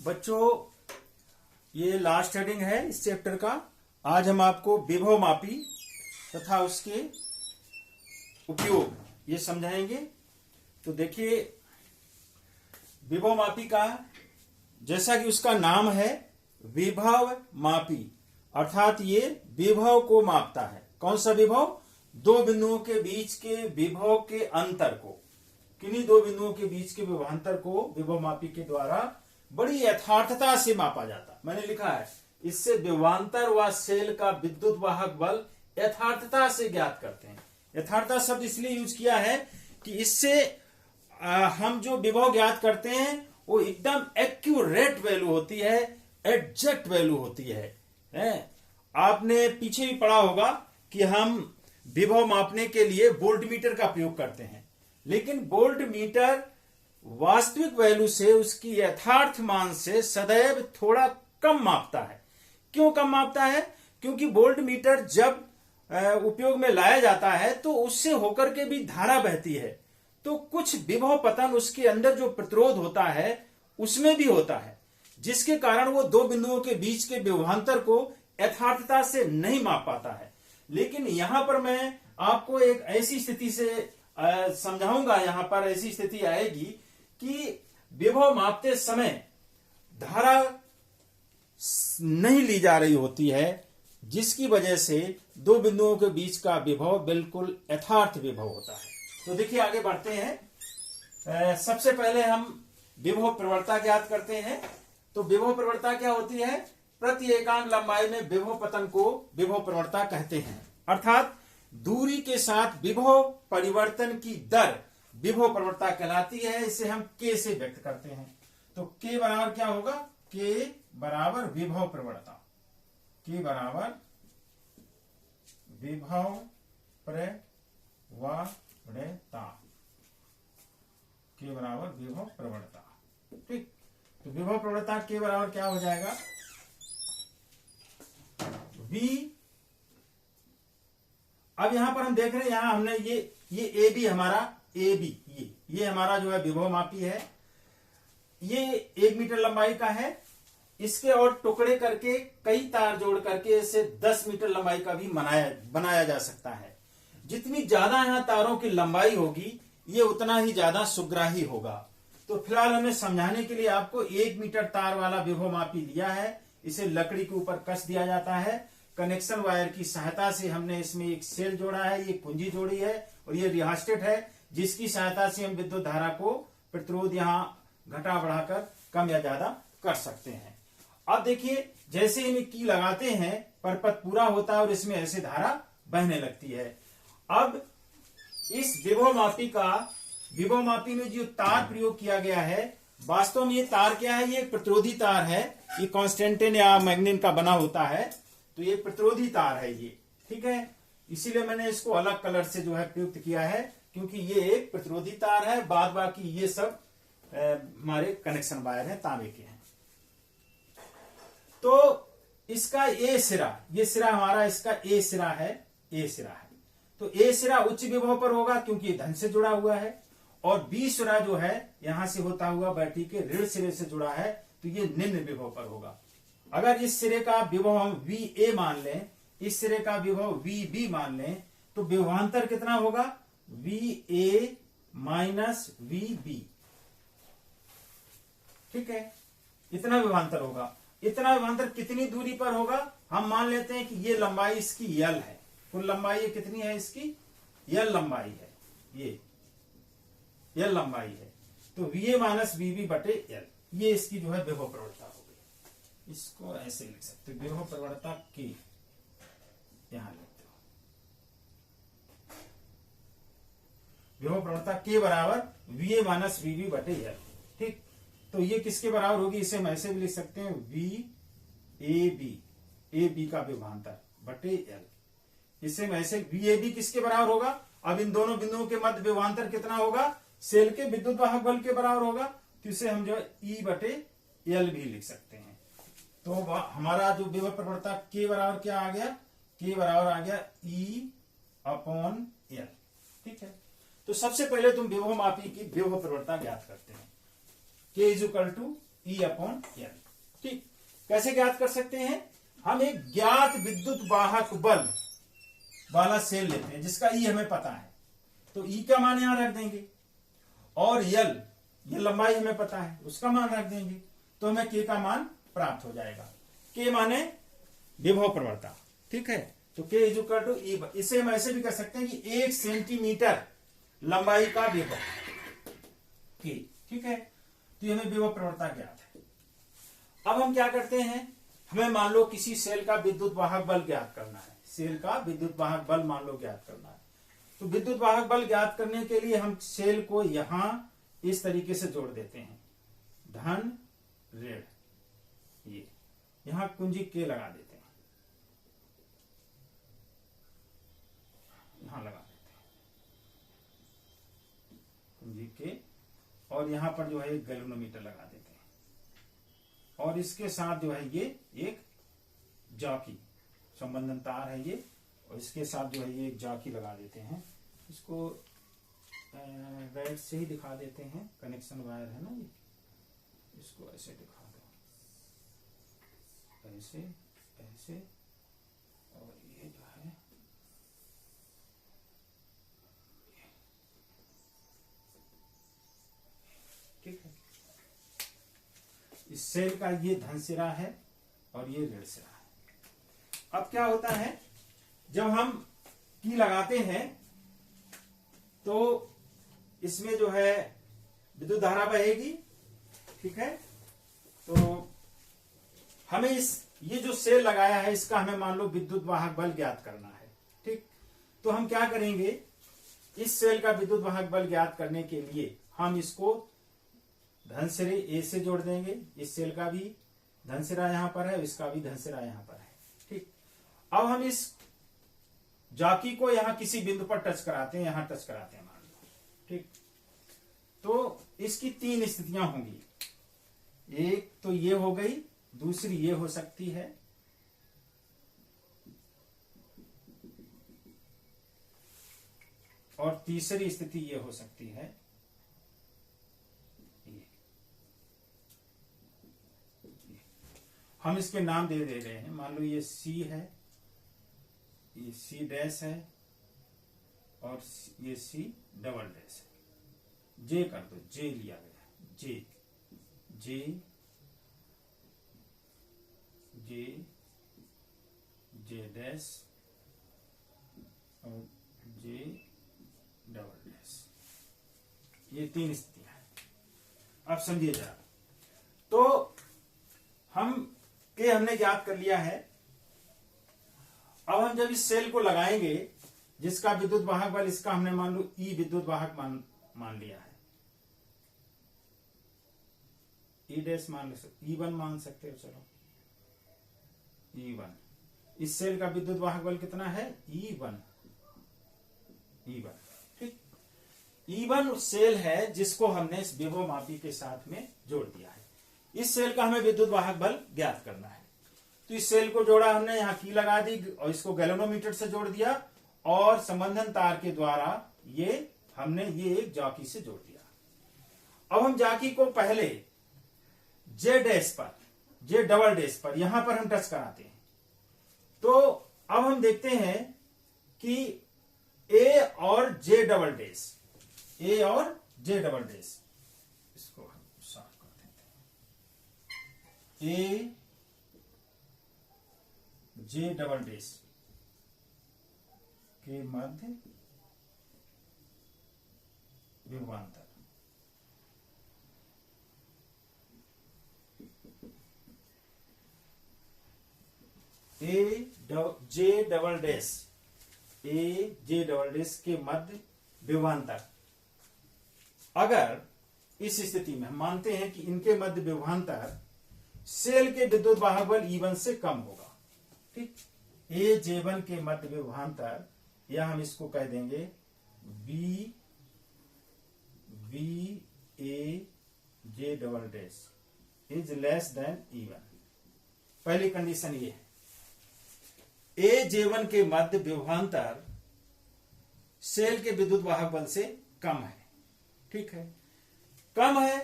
बच्चों, ये last heading है इस चैप्टर का। आज हम आपको विभव मापी तथा उसके उपयोग ये समझाएंगे। तो देखिए, विभव मापी का जैसा कि उसका नाम है विभव मापी, अर्थात ये विभव को मापता है। कौन सा विभव? दो बिंदुओं के बीच के विभव के अंतर को, किन्हीं दो बिंदुओं के बीच के विभवांतर को विभव मापी के द्वारा बड़ी यथार्थता से मापा जाता है। मैंने लिखा है, इससे विभवांतर व सेल का विद्युत वाहक बल यथार्थता से ज्ञात करते हैं। यथार्थता शब्द इसलिए यूज किया है कि इससे हम जो विभव ज्ञात करते हैं वो एकदम एक्यूरेट वैल्यू होती है, एग्जैक्ट वैल्यू होती है। आपने पीछे भी पढ़ा होगा कि हम विभव मापने के लिए वोल्ट मीटर का प्रयोग करते हैं, लेकिन वोल्ट मीटर वास्तविक वैल्यू से, उसकी यथार्थ मान से सदैव थोड़ा कम मापता है। क्यों कम मापता है? क्योंकि वोल्ट मीटर जब उपयोग में लाया जाता है तो उससे होकर के भी धारा बहती है, तो कुछ विभव पतन उसके अंदर जो प्रतिरोध होता है उसमें भी होता है, जिसके कारण वो दो बिंदुओं के बीच के विभवांतर को यथार्थता से नहीं माप पाता है। लेकिन यहां पर मैं आपको एक ऐसी स्थिति से समझाऊंगा, यहां पर ऐसी स्थिति आएगी कि विभव मापते समय धारा नहीं ली जा रही होती है, जिसकी वजह से दो बिंदुओं के बीच का विभव बिल्कुल यथार्थ विभव होता है। तो देखिए, आगे बढ़ते हैं। सबसे पहले हम विभव प्रवणता ज्ञात करते हैं। तो विभव प्रवणता क्या होती है? प्रति एकांक लंबाई में विभव पतन को विभव प्रवणता कहते हैं, अर्थात दूरी के साथ विभव परिवर्तन की दर विभव प्रवणता कहलाती है। इसे हम K से व्यक्त करते हैं। तो K बराबर क्या होगा? K बराबर विभव प्रवणता। K बराबर विभव प्रवणता। K बराबर विभव प्रवणता। ठीक, तो विभव प्रवणता K बराबर क्या हो जाएगा? V। अब यहां पर हम देख रहे हैं, यहां हमने ये ए बी हमारा ये हमारा जो है विभव मापी है। ये 1 मीटर लंबाई का है। इसके और टुकड़े करके कई तार जोड़ करके इसे 10 मीटर लंबाई का भी बनाया जा सकता है। जितनी ज्यादा यहां तारों की लंबाई होगी, ये उतना ही ज्यादा सुग्राही होगा। तो फिलहाल हमें समझाने के लिए आपको 1 मीटर तार वाला विभव मापी दिया है। इसे लकड़ी के ऊपर कस दिया जाता है। कनेक्शन वायर की सहायता से हमने इसमें एक सेल जोड़ा है, ये कुंजी जोड़ी है, और ये रिहास्टेट है, जिसकी सहायता से हम विद्युत धारा को प्रतिरोध यहां घटा बढ़ाकर कम या ज्यादा कर सकते हैं। अब देखिए, जैसे ही की लगाते हैं परपथ पूरा होता है और इसमें ऐसे धारा बहने लगती है। अब इस विभव मापी में जो तार प्रयोग किया गया है, वास्तव में ये तार क्या है? ये प्रतिरोधी तार है। ये कॉन्स्टेंटिन या मैग्नीन का बना होता है, तो ये प्रतिरोधी तार है ये। ठीक है, इसीलिए मैंने इसको अलग कलर से जो है प्रयुक्त किया है, क्योंकि ये एक प्रतिरोधी तार है। बाद बाकी ये सब हमारे कनेक्शन वायर है, तांबे के हैं। तो इसका ये सिरा हमारा, इसका ए सिरा है। तो ए सिरा उच्च विभव पर होगा, क्योंकि ये धन से जुड़ा हुआ है, और बी सिरा जो है यहां से होता हुआ बैटरी के ऋण सिरे से जुड़ा है, तो ये निम्न विभव पर होगा। अगर इस सिरे का विभव हम VA मान लें, इस सिरे का विभव VB मान लें, तो विभवांतर कितना होगा? VA minus VB। ठीक है, इतना विभवांतर होगा। इतना विभवांतर कितनी दूरी पर होगा? हम मान लेते हैं कि ये लंबाई इसकी L है। कुल लंबाई ये कितनी है? इसकी L लंबाई है, ये L लंबाई है। तो VA माइनस VB बटे L, ये इसकी जो है विभव प्रवणता हो गई। इसको ऐसे लिख सकते, विभव प्रवणता K यहां लिखते हो। विभव प्रवणता K बराबर VA माइनस VB बटे L। ठीक, तो ये किसके बराबर होगी? इसे हम ऐसे भी लिख सकते हैं, VAB का विभवांतर बटे L। इसे हम ऐसे, VAB किसके बराबर होगा? अब इन दोनों बिंदुओं के मध्य विभवांतर कितना होगा? सेल के विद्युत वाहक बल के बराबर होगा। तो इसे हम जो E बटे L भी लिख सकते हैं। तो हमारा जो विभव प्रवणता K बराबर क्या आ गया? K बराबर आ गया E/L। ठीक है, तो सबसे पहले तुम विभव मापी की विभव प्रवणता ज्ञात करते हैं। K is equal to E upon L। ठीक, कैसे ज्ञात कर सकते हैं? हम एक ज्ञात विद्युत वाहक बल वाला सेल लेते हैं जिसका E हमें पता है, तो E का मान यहां रख देंगे, और L ये लंबाई हमें पता है, उसका मान रख देंगे, तो हमें K का मान प्राप्त हो जाएगा। K माने विभव प्रवणता। ठीक है, तो K is equal to E। इसे हम ऐसे भी कर सकते हैं कि 1 सेंटीमीटर लंबाई का विभव K। ठीक है, तो ये हमें विभव प्रवणता ज्ञात है। अब हम क्या करते हैं, हमें मान लो किसी सेल का विद्युत वाहक बल ज्ञात करना है, सेल का विद्युत वाहक बल मान लो ज्ञात करना है। तो विद्युत वाहक बल ज्ञात करने के लिए हम सेल को यहां इस तरीके से जोड़ देते हैं, धन ऋण, ये यहां कुंजी K लगा देते हैं, यहां लगा देते हैं कुंजी K, और यहां पर जो है एक गैल्वेनोमीटर लगा देते हैं, और इसके साथ जो है ये एक जॉकी संबंधन तार है ये, और इसके साथ जो है ये एक जॉकी लगा देते हैं। इसको रेड से ही दिखा देते हैं, कनेक्शन वायर है ना ये, इसको ऐसे दिखा दो, ऐसे ऐसे, और ये जो है ठीक है, इस सेल का ये धन सिरा है और ये ऋण सिरा है। अब क्या होता है, जब हम की लगाते हैं तो इसमें जो है विद्युत धारा बहेगी। ठीक है, तो हमें ये जो सेल लगाया है इसका हमें मान लो विद्युत वाहक बल ज्ञात करना है। ठीक, तो हम क्या करेंगे, इस सेल का विद्युत वाहक बल ज्ञात करने के लिए हम इसको धन सिरे ए से जोड़ देंगे, इस सेल का भी धन सिरा यहां पर है, इसका भी धन सिरा यहां पर है। ठीक, अब हम इस जॉकी को यहां किसी बिंदु पर टच कराते हैं, यहां टच कराते हैं मान लो। ठीक, तो इसकी 3 स्थितियां होंगी, एक तो ये हो गई, दूसरी ये हो सकती है, और तीसरी स्थिति ये हो सकती है, ये। हम इसके नाम दे रहे हैं, मान लो ये C है, ये C डैश है, और ये C डबल डैश है। J कर दो, J लिया गया, J J J J dash और J डबल डैश, ये 3 स्थितियां हैं। अब समझिए जरा, तो हमने ज्ञात कर लिया है। अब हम जब इस सेल को लगाएंगे जिसका विद्युत वाहक बल, इसका हमने मान लो E विद्युत वाहक मान लिया है, E डैश मान सकते, E1 मान सकते हो, चलो E1। इस सेल का विद्युत वाहक बल कितना है, E1। ठीक, E1 सेल है जिसको हमने इस विभव मापी के साथ में जोड़ दिया है। इस सेल का हमें विद्युत वाहक बल ज्ञात करना है, तो इस सेल को जोड़ा हमने, यहां की लगा दी और इसको गैल्वेनोमीटर से जोड़ दिया, और संबंधन तार के द्वारा हमने ये एक जॉकी से जोड़ दिया। अब हम जॉकी को पहले J डैश पर, J डबल डैश पर, यहां पर हम टच कराते हैं, तो अब हम देखते हैं कि A और J डबल डैश, A और J डबल डैश, इसको हम साफ कर देते हैं, A J डबल डैश के मध्य विभवांतर, J double dash, A J double dash के मध्य विभवांतर। अगर इस स्थिति में हम मानते हैं कि इनके मध्य विभवांतर सेल के विद्युत वाहक बल E1 से कम होगा। ठीक, A J1 के मध्य विभवांतर, या हम इसको कह देंगे V A J double dash is less than E1। पहली कंडीशन ये है, A J1 के मध्य विभवांतर सेल के विद्युत वाहक बल से कम है। ठीक है, कम है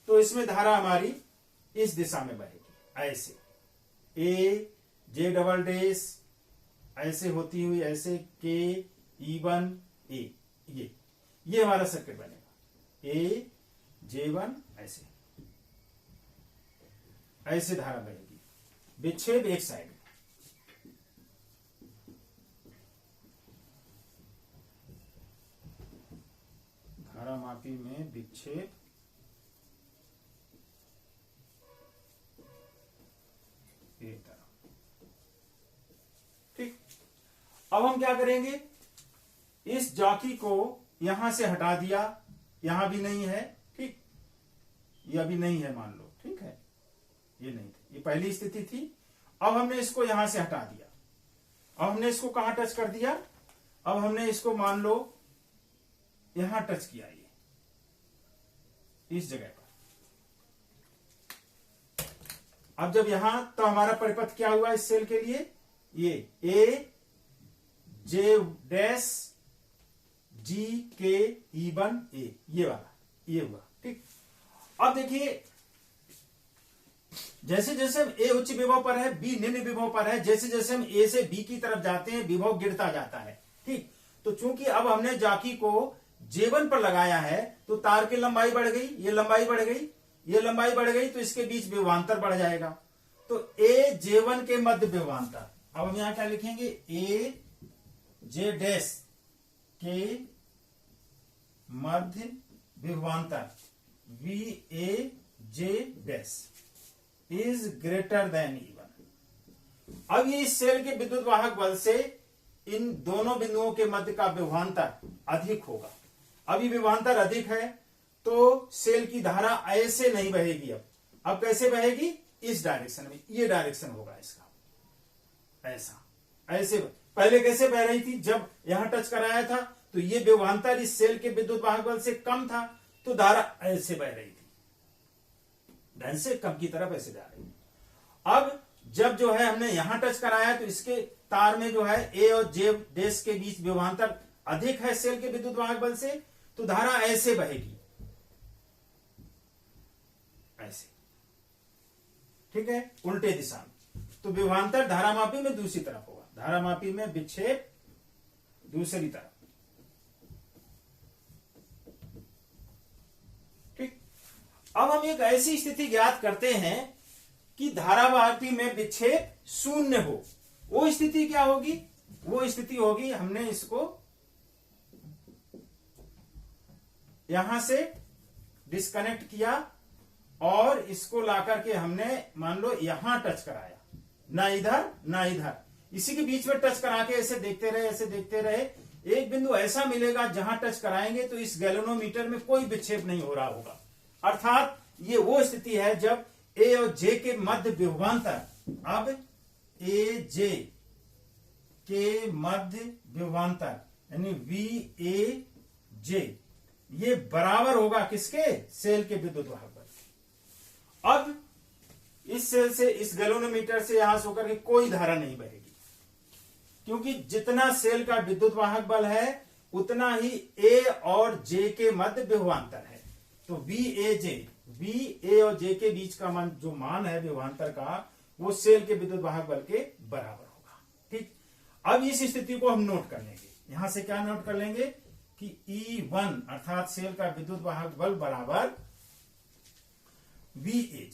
तो इसमें धारा हमारी इस दिशा में बहेगी, ऐसे ए जे डबल डैश ऐसे होती हुई ऐसे के E1 ए, ये हमारा सर्किट बनेगा। ए J1 ऐसे धारा बहेगी, विक्षेप एक साइड। धारा मापी में विक्षेप एक तरफ। ठीक, अब हम क्या करेंगे, इस जॉकी को यहां से हटा दिया, यहां भी नहीं है, ठीक, ये अभी नहीं है मान लो, ठीक है, ये नहीं थी, ये पहली स्थिति थी। अब हमने इसको यहां से हटा दिया, अब हमने इसको कहां टच कर दिया, अब हमने इसको मान लो यहां टच किया, ये इस जगह पर। अब जब यहां, तो हमारा परिपथ क्या हुआ इस सेल के लिए, ये ए जे डैश जी के E1 ए, ये वाला, ये हुआ, ठीक। अब देखिए जैसे जैसे हम ए उच्च विभव पर है, बी निम्न विभव पर है, जैसे जैसे हम ए से बी की तरफ जाते हैं विभव गिरता जाता है, ठीक। तो चूंकि अब हमने जॉकी को J1 पर लगाया है तो तार की लंबाई बढ़ गई, ये लंबाई बढ़ गई, ये लंबाई बढ़ गई, तो इसके बीच विभवांतर बढ़ जाएगा। तो ए J1 के मध्य विभवांतर, अब हम यहां क्या लिखेंगे, ए जे डैश के मध्य विभवांतर V A J dash is greater than E1। अब ये इस सेल के विद्युत वाहक बल से इन दोनों बिंदुओं के मध्य का विभवांतर अधिक होगा। अभी विभवांतर अधिक है तो सेल की धारा ऐसे नहीं बहेगी, अब कैसे बहेगी, इस डायरेक्शन में, ये डायरेक्शन होगा इसका, ऐसा, ऐसे। पहले कैसे बह रही थी, जब यहां टच कराया था तो ये विभवांतर इस सेल के विद्युत वाहक बल से कम था, तो धारा ऐसे बह रही थी, धन से कम की तरफ ऐसे जा रही है। अब जब जो है हमने यहां टच कराया तो इसके तार में जो है ए और जे डैश के बीच विभवांतर अधिक है सेल के विद्युत वाहक बल से, तो धारा ऐसे बहेगी, ऐसे, ठीक है, उल्टे दिशा में। तो विभवांतर धारामापी में दूसरी तरफ होगा, धारामापी में विक्षेप दूसरी तरफ, ठीक। अब हम एक ऐसी स्थिति ज्ञात करते हैं कि धारावाही में विक्षेप शून्य हो। वो स्थिति क्या होगी, वो स्थिति होगी, हमने इसको यहां से डिस्कनेक्ट किया और इसको लाकर के हमने मान लो यहां टच कराया, ना इधर ना इधर, इसी के बीच में टच करा के ऐसे देखते रहे, ऐसे देखते रहे, एक बिंदु ऐसा मिलेगा जहां टच कराएंगे तो इस गैल्वेनोमीटर में कोई विक्षेप नहीं हो रहा होगा। अर्थात ये वो स्थिति है जब ए और जे के मध्य विभवांतर, अब ए जे के मध्य विभवांतर यानी वी ए जे, ये बराबर होगा किसके, सेल के विद्युत वाहक बल। अब इस सेल से, इस गैल्वेनोमीटर से यहां से होकर के कोई धारा नहीं बहेगी, क्योंकि जितना सेल का विद्युत वाहक बल है उतना ही ए और जे के मध्य विभवांतर है। तो वी ए और जे के बीच का मान, जो मान है विभवांतर का, वो सेल के विद्युत वाहक बल के बराबर होगा, ठीक। अब इस स्थिति को हम नोट कर लेंगे, यहां से क्या नोट कर लेंगे कि E1 अर्थात सेल का विद्युत वाहक बल बराबर वी ए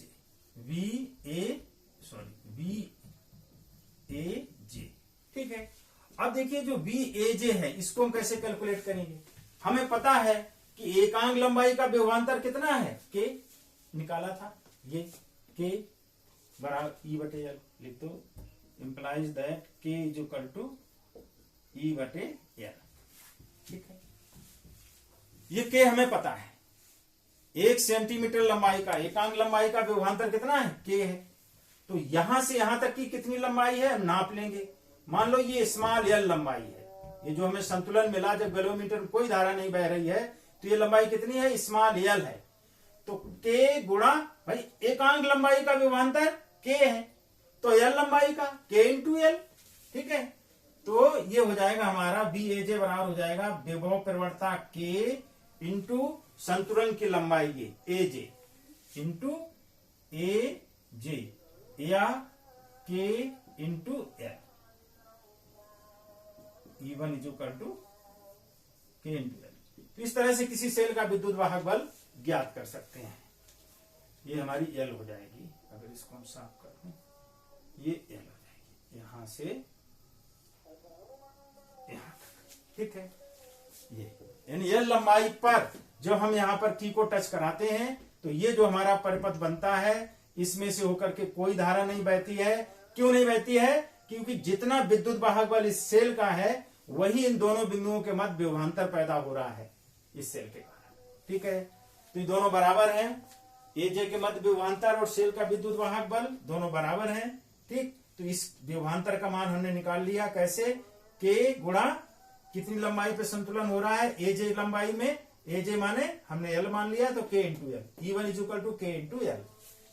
जे, ठीक है। अब देखिए जो वी ए जे है इसको हम कैसे कैलकुलेट करेंगे, हमें पता है कि एकांक लंबाई का विभवांतर कितना है, के निकाला था, ये के बराबर ई बटे एल लिख दो, इंप्लाइज दैट के इज इक्वल टू ई बटे एल, ठीक है। ये के हमें पता है, 1 सेंटीमीटर लंबाई का एकांक लंबाई का विभवांतर कितना है, के है। तो यहां से यहां तक की कितनी लंबाई है हम नाप लेंगे। मान लो ये स्मॉल एल लंबाई है, ये जो हमें संतुलन मिला जब गैल्वेनोमीटर में कोई धारा नहीं बह रही है, तो ये लंबाई कितनी है, स्मॉल एल है। तो के गुणा, भाई एकांक लंबाई का विभवांतर के है, तो एल लंबाई का के इंटू एल, ठीक है। तो ये हो जाएगा हमारा बी ए जे बराबर हो जाएगा विभव प्रवणता के इंटू संतुलन की लंबाई ये ए जे इंटू ए जे या K into L, E1 is equal to K into L. तो इस तरह से किसी सेल का विद्युत वाहक बल ज्ञात कर सकते हैं। ये हमारी एल हो जाएगी, अगर इसको हम साफ कर दें, ये एल हो जाएगी यहां से यहां तक, ठीक है। ये यानी एल लंबाई पर जब हम यहां पर की को टच कराते हैं तो ये जो हमारा परिपथ बनता है इसमें से होकर के कोई धारा नहीं बहती है। क्यों नहीं बहती है? क्योंकि जितना विद्युत वाहक बल इस सेल का है वही इन दोनों बिंदुओं के मध्य विभवांतर पैदा हो रहा है इस सेल के कारण, ठीक है। तो ये दोनों बराबर हैं, एजे के मध्य विभवांतर और सेल का विद्युत वाहक बल दोनों बराबर हैं, ठीक। तो इस विभवांतर का मान हमने निकाल लिया, कैसे? के गुणा कितनी लंबाई पे संतुलन हो रहा है? एजे लंबाई में, एजे माने हमने एल मान लिया तो K into L, E1 is equal to K into L.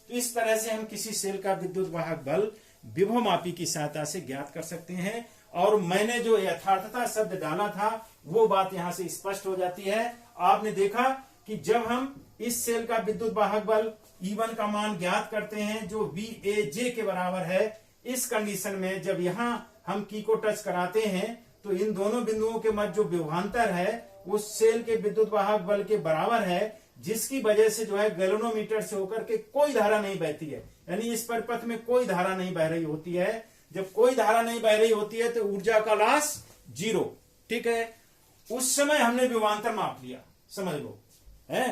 तो इस तरह से हम किसी सेल का विद्युत वाहक बल विभवमापी की सहायता से ज्ञात कर सकते हैं। और मैंने जो यथार्थता शब्द डाला था वो बात यहां से स्पष्ट हो जाती है। आपने देखा कि जब हम इस सेल का विद्युत वाहक बल E1 का मान ज्ञात करते हैं जो VAJ के बराबर है, इस कंडीशन में जब यहां हम की को टच कराते हैं तो इन दोनों बिंदुओं के मध्य जो विभवांतर है वो सेल के विद्युत वाहक बल के बराबर है, जिसकी वजह से जो है गैल्वेनोमीटर से होकर के कोई धारा नहीं बहती है। यानी इस परिपथ में कोई धारा नहीं बह रही होती है। जब कोई धारा नहीं बह रही होती है तो ऊर्जा का लॉस 0, ठीक है। उस समय हमने विभवांतर माप लिया, समझ लो, है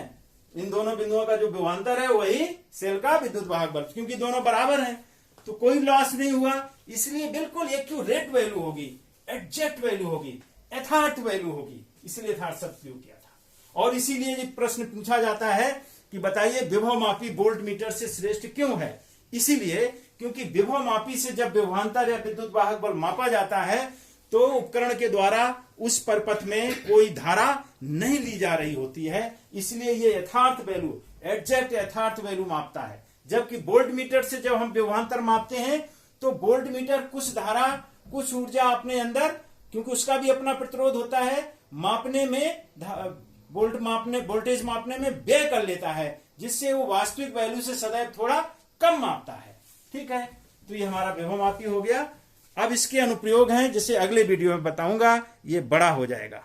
इन दोनों बिंदुओं का जो विभवांतर है वही सेल का विद्युत वाहक बल, क्योंकि दोनों बराबर हैं तो कोई लॉस नहीं हुआ। इसलिए बिल्कुल एक्यूरेट वैल्यू होगी, एग्जैक्ट वैल्यू होगी, यथार्थ वैल्यू होगी, इसलिए यथार्थ शब्द प्रयोग किया था। और इसीलिए ये प्रश्न पूछा जाता है कि बताइए विभवमापी वोल्ट मीटर से श्रेष्ठ क्यों है? इसीलिए क्योंकि विभवमापी से जब विभवांतर या विद्युत वाहक बल मापा जाता है तो उपकरण के द्वारा उस परिपथ में कोई धारा नहीं ली जा रही होती है, इसलिए ये यथार्थ वैल्यू, एग्जैक्ट यथार्थ वैल्यू मापता है। जबकि वोल्ट मीटर से जब हम विभवांतर मापते हैं तो वोल्ट मीटर कुछ धारा, कुछ ऊर्जा अपने अंदर, क्योंकि उसका भी अपना प्रतिरोध होता है, मापने में वोल्टेज मापने में व्यय कर लेता है, जिससे वो वास्तविक वैल्यू से सदैव थोड़ा कम मापता है, ठीक है। तो ये हमारा विभवमापी हो गया। अब इसके अनुप्रयोग हैं जिसे अगले वीडियो में बताऊंगा, ये बड़ा हो जाएगा।